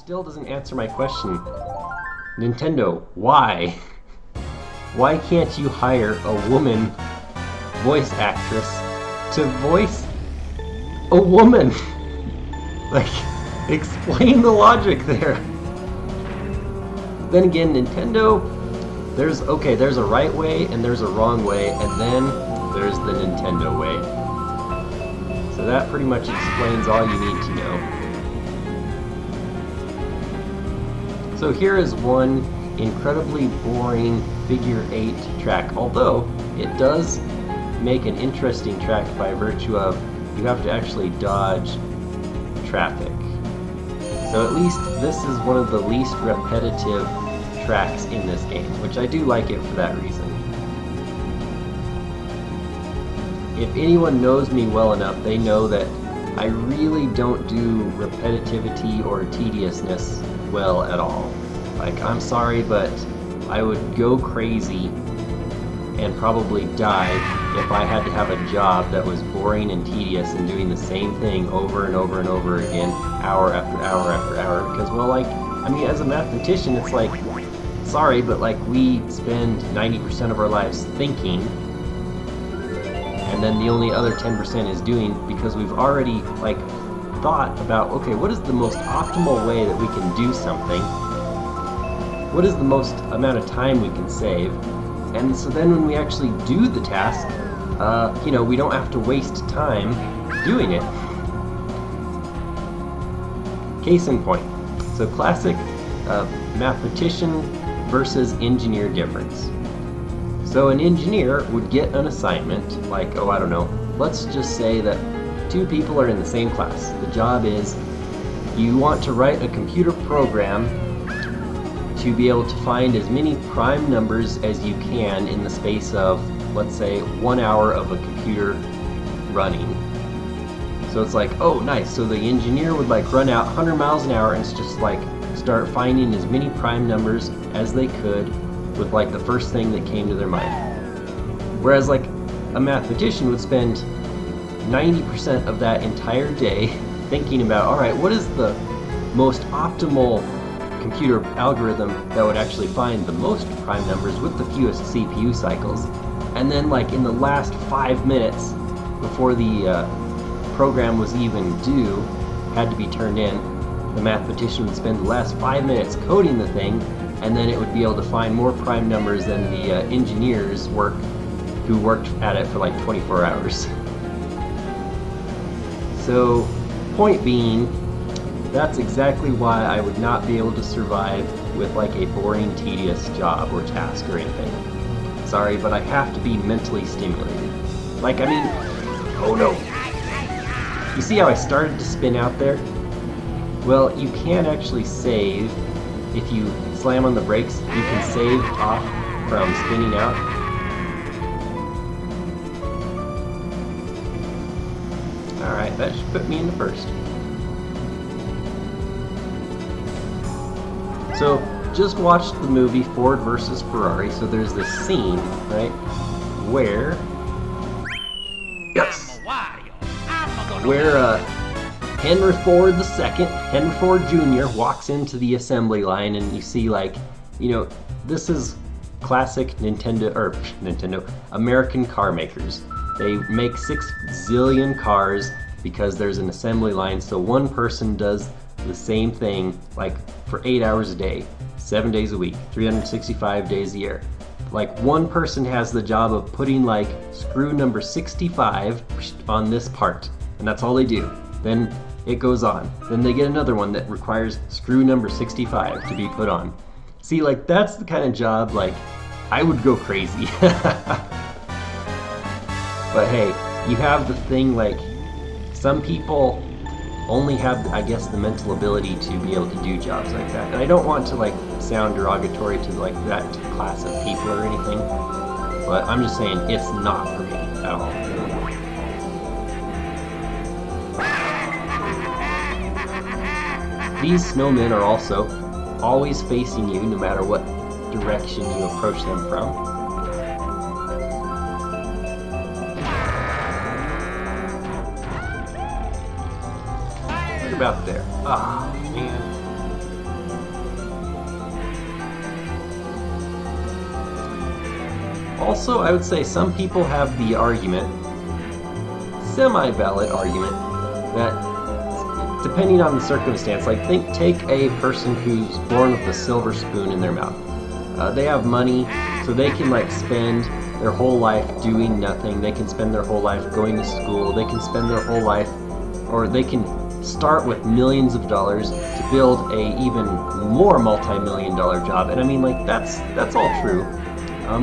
still doesn't answer my question. Nintendo, why? Why can't you hire a woman voice actress to voice a woman? Like, explain the logic there. Then again, Nintendo, there's a right way and there's a wrong way, and then there's the Nintendo way. So that pretty much explains all you need to know. So here is one incredibly boring figure 8 track, although it does make an interesting track by virtue of you have to actually dodge traffic. So at least this is one of the least repetitive tracks in this game, which I do like it for that reason. If anyone knows me well enough, they know that I really don't do repetitivity or tediousness well at all. Like, I'm sorry, but I would go crazy and probably die if I had to have a job that was boring and tedious and doing the same thing over and over and over again, hour after hour after hour, because, well, like, I mean, as a mathematician, it's like, sorry, but like, we spend 90% of our lives thinking, and then the only other 10% is doing, because we've already, like, thought about, okay, what is the most optimal way that we can do something? What is the most amount of time we can save? And so then when we actually do the task, you know, we don't have to waste time doing it. Case in point. So classic mathematician versus engineer difference. So an engineer would get an assignment, like, oh, I don't know, let's just say that 2 people are in the same class. The job is you want to write a computer program to be able to find as many prime numbers as you can in the space of, let's say, 1 hour of a computer running. So it's like, oh, nice. So the engineer would like run out 100 miles an hour and it's just like start finding as many prime numbers as they could with like the first thing that came to their mind. Whereas like a mathematician would spend 90% of that entire day thinking about, all right, what is the most optimal computer algorithm that would actually find the most prime numbers with the fewest CPU cycles, and then like in the last 5 minutes before the program was even due, had to be turned in, the mathematician would spend the last 5 minutes coding the thing, and then it would be able to find more prime numbers than the engineers who worked at it for like 24 hours. So, point being, that's exactly why I would not be able to survive with like a boring, tedious job or task or anything. Sorry, but I have to be mentally stimulated. Like, I mean, oh no. You see how I started to spin out there? Well, you can actually save. If you slam on the brakes, you can save off from spinning out. Alright, that should put me into first. So, just watched the movie Ford versus Ferrari, so there's this scene, right, where... Yes! Where, Henry Ford II, Henry Ford Jr. walks into the assembly line, and you see, like, you know, this is classic Nintendo, American car makers. They make 6 zillion cars because there's an assembly line, so one person does the same thing, like, for 8 hours a day, 7 days a week, 365 days a year. Like, one person has the job of putting, like, screw number 65 on this part, and that's all they do. Then it goes on. Then they get another one that requires screw number 65 to be put on. See, like, that's the kind of job, like, I would go crazy. But hey, you have the thing, like, some people only have, I guess, the mental ability to be able to do jobs like that. And I don't want to, like, sound derogatory to, like, that class of people or anything, but I'm just saying it's not for me at all. These snowmen are also always facing you no matter what direction you approach them from. About there. Oh, man. Also, I would say some people have the argument, semi-valid argument, that depending on the circumstance, like take a person who's born with a silver spoon in their mouth. They have money, so they can like spend their whole life doing nothing. They can spend their whole life going to school. They can spend their whole life, or they can start with millions of dollars to build a even more multi-million-dollar job. And I mean, like, that's all true.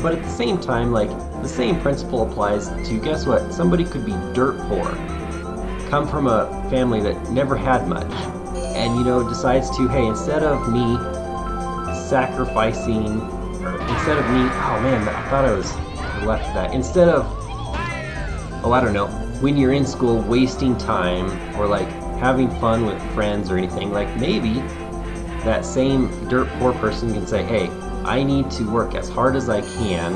But at the same time, like, the same principle applies to, guess what? Somebody could be dirt poor, come from a family that never had much, and, you know, decides to, hey, instead of me sacrificing, or instead of me, oh man, I thought I was left of that. Instead of, oh, I don't know, when you're in school wasting time or like having fun with friends or anything, like maybe that same dirt poor person can say, hey, I need to work as hard as I can,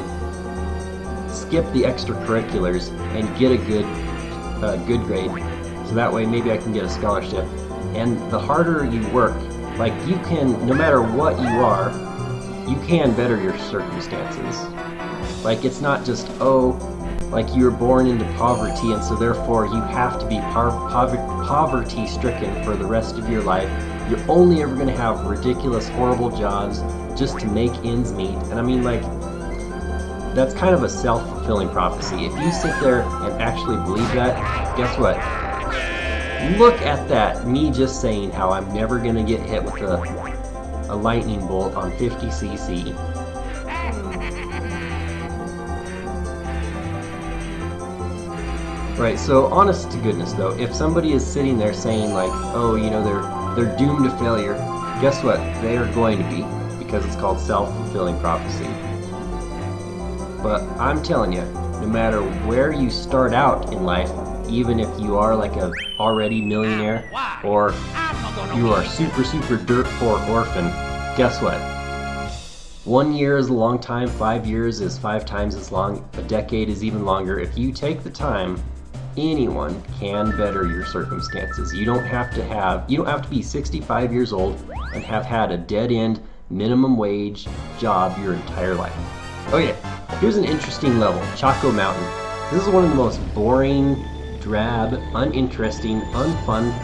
skip the extracurriculars, and get a good grade, so that way maybe I can get a scholarship. And the harder you work, like you can, no matter what you are, you can better your circumstances. Like it's not just, oh, like you were born into poverty and so therefore you have to be poverty stricken for the rest of your life. You're only ever going to have ridiculous, horrible jobs just to make ends meet. And I mean, like, that's kind of a self-fulfilling prophecy. If you sit there and actually believe that, guess what? Look at that, me just saying how I'm never going to get hit with a lightning bolt on 50cc. Right, so honest to goodness though, if somebody is sitting there saying like, oh, you know, they're doomed to failure, guess what? They are going to be, because it's called self-fulfilling prophecy. But I'm telling you, no matter where you start out in life, even if you are like a already millionaire or you are super dirt poor orphan, guess what? 1 year is a long time, 5 years is 5 times as long, a decade is even longer. If you take the time, anyone can better your circumstances. You don't have to be 65 years old and have had a dead-end minimum wage job your entire life. Okay, here's an interesting level, Choco Mountain. This is one of the most boring, drab, uninteresting, unfun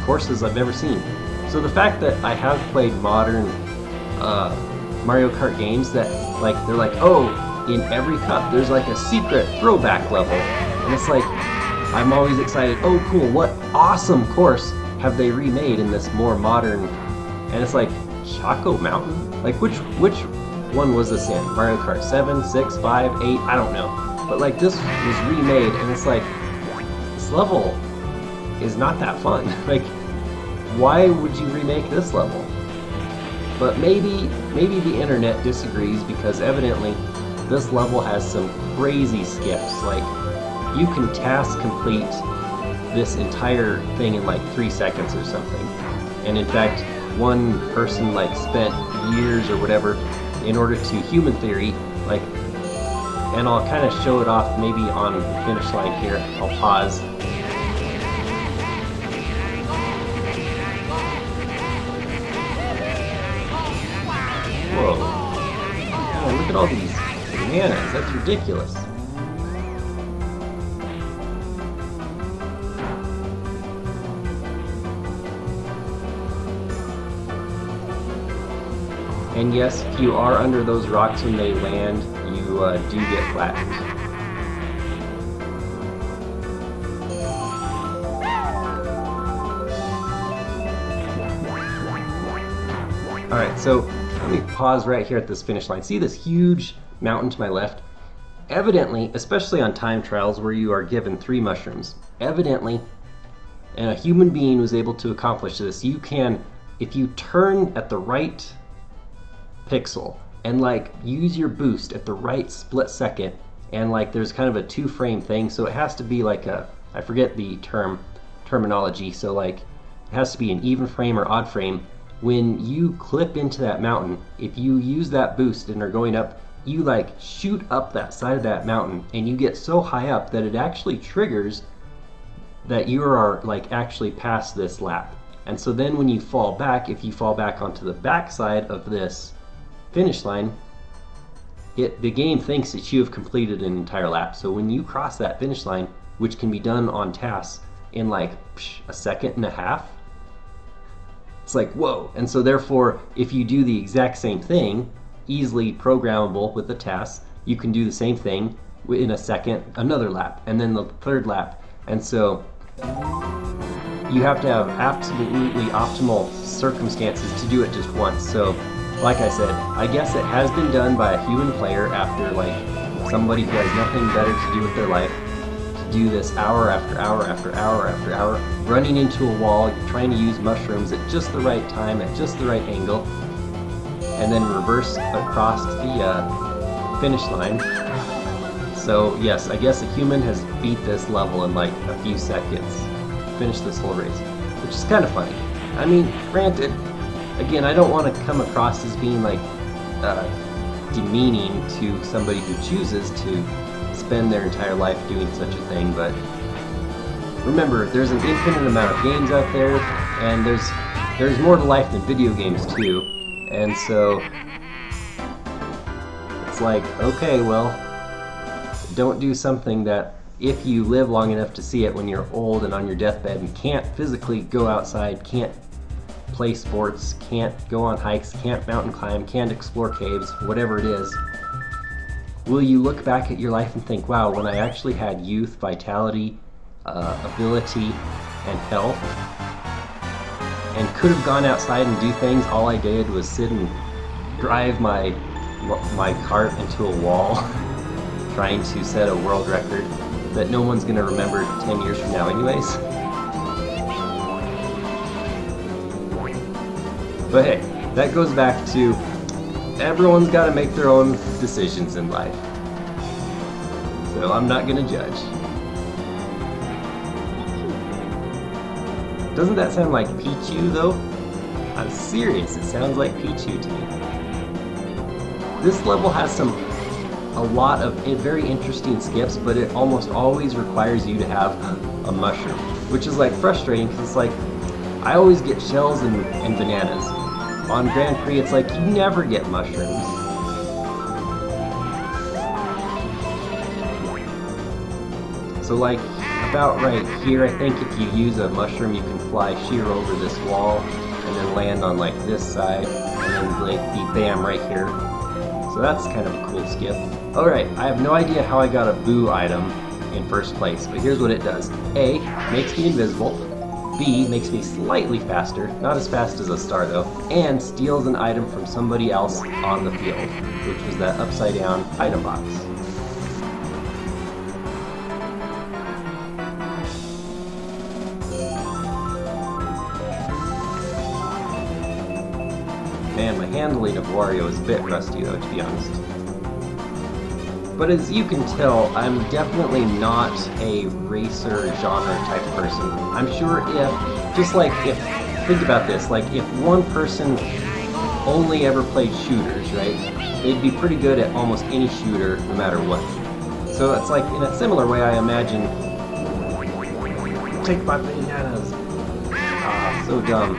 courses I've ever seen. So the fact that I have played modern Mario Kart games that like they're like, oh, in every cup there's like a secret throwback level, and it's like I'm always excited. Oh, cool! What awesome course have they remade in this more modern? And it's like Choco Mountain. Like which one was this in? Mario Kart 7, 6, 5, 8? I don't know. But like this was remade, and it's like this level is not that fun. Like, why would you remake this level? But maybe the internet disagrees, because evidently this level has some crazy skips. Like, you can task complete this entire thing in like 3 seconds or something. And in fact, one person like spent years or whatever in order to human theory, like, and I'll kind of show it off maybe on the finish line here. I'll pause. Whoa. Oh, look at all these bananas. That's ridiculous. And yes, if you are under those rocks when they land, you do get flattened. Alright, so let me pause right here at this finish line. See this huge mountain to my left? Evidently, especially on time trials where you are given 3 mushrooms, evidently, and a human being was able to accomplish this, you can, if you turn at the right pixel and like use your boost at the right split second, and like there's kind of a 2-frame thing, so it has to be like a, I forget the terminology, so like it has to be an even frame or odd frame. When you clip into that mountain, if you use that boost and are going up, you like shoot up that side of that mountain, and you get so high up that it actually triggers that you are like actually past this lap. And so then when you fall back, if you fall back onto the back side of this finish line, the game thinks that you have completed an entire lap. So when you cross that finish line, which can be done on tasks in like a second and a half, it's like, whoa. And so therefore, if you do the exact same thing, easily programmable with the tasks, you can do the same thing in a second, another lap, and then the third lap. And so you have to have absolutely optimal circumstances to do it just once. So like I said, I guess it has been done by a human player after like somebody who has nothing better to do with their life, to do this hour after hour after hour after hour, running into a wall, trying to use mushrooms at just the right time, at just the right angle, and then reverse across the finish line. So yes, I guess a human has beat this level in like a few seconds, finished this whole race, which is kind of funny. I mean, granted, again, I don't want to come across as being like demeaning to somebody who chooses to spend their entire life doing such a thing, but remember, there's an infinite amount of games out there, and there's more to life than video games too, and so it's like, okay, well, don't do something that if you live long enough to see it when you're old and on your deathbed and can't physically go outside, can't play sports, can't go on hikes, can't mountain climb, can't explore caves, whatever it is, will you look back at your life and think, wow, when I actually had youth, vitality, ability, and health, and could have gone outside and do things, all I did was sit and drive my cart into a wall trying to set a world record that no one's going to remember 10 years from now anyways. But hey, that goes back to everyone's got to make their own decisions in life. So I'm not going to judge. Doesn't that sound like Pichu though? I'm serious, it sounds like Pichu to me. This level has a lot of very interesting skips, but it almost always requires you to have a mushroom, which is like frustrating because it's like I always get shells and bananas. On Grand Prix, it's like you never get mushrooms. So like about right here, I think if you use a mushroom, you can fly sheer over this wall and then land on like this side and then like be bam right here. So that's kind of a cool skip. Alright, I have no idea how I got a boo item in first place, but here's what it does. A, makes me invisible. B, makes me slightly faster, not as fast as a star though, and steals an item from somebody else on the field, which was that upside down item box. Man, my handling of Wario is a bit rusty though, to be honest. But as you can tell, I'm definitely not a racer genre type person. I'm sure think about this, like if one person only ever played shooters, right? They'd be pretty good at almost any shooter, no matter what. So it's like, in a similar way, I imagine, take my bananas. Ah, so dumb.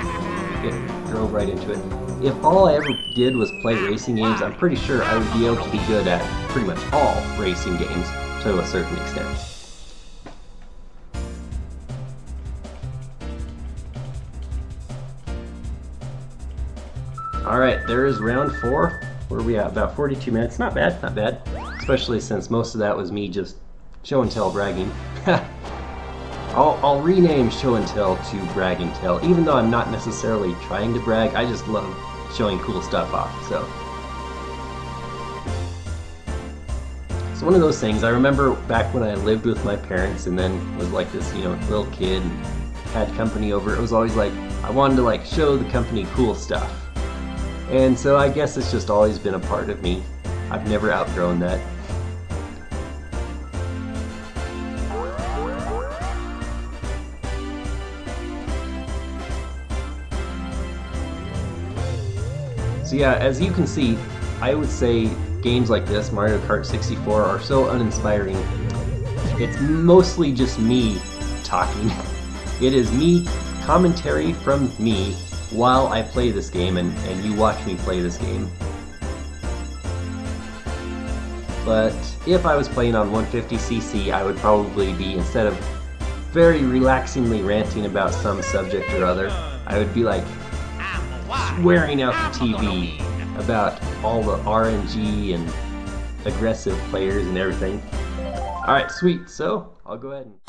It drove right into it. If all I ever did was play racing games, I'm pretty sure I would be able to be good at pretty much all racing games to a certain extent. Alright, there is round 4. Where are we at? About 42 minutes. Not bad, not bad. Especially since most of that was me just show and tell bragging. I'll rename show and tell to brag and tell, even though I'm not necessarily trying to brag. I just love showing cool stuff off. So it's one of those things. I remember back when I lived with my parents and then was like this, little kid and had company over. It was always like I wanted to like show the company cool stuff, and so I guess it's just always been a part of me. I've never outgrown that. So yeah, as you can see, I would say games like this, Mario Kart 64, are so uninspiring. It's mostly just me talking. It is me, commentary from me, while I play this game and you watch me play this game. But if I was playing on 150cc, I would probably be, instead of very relaxingly ranting about some subject or other, I would be like swearing out the TV about all the RNG and aggressive players and everything. Alright, sweet. So, I'll go ahead and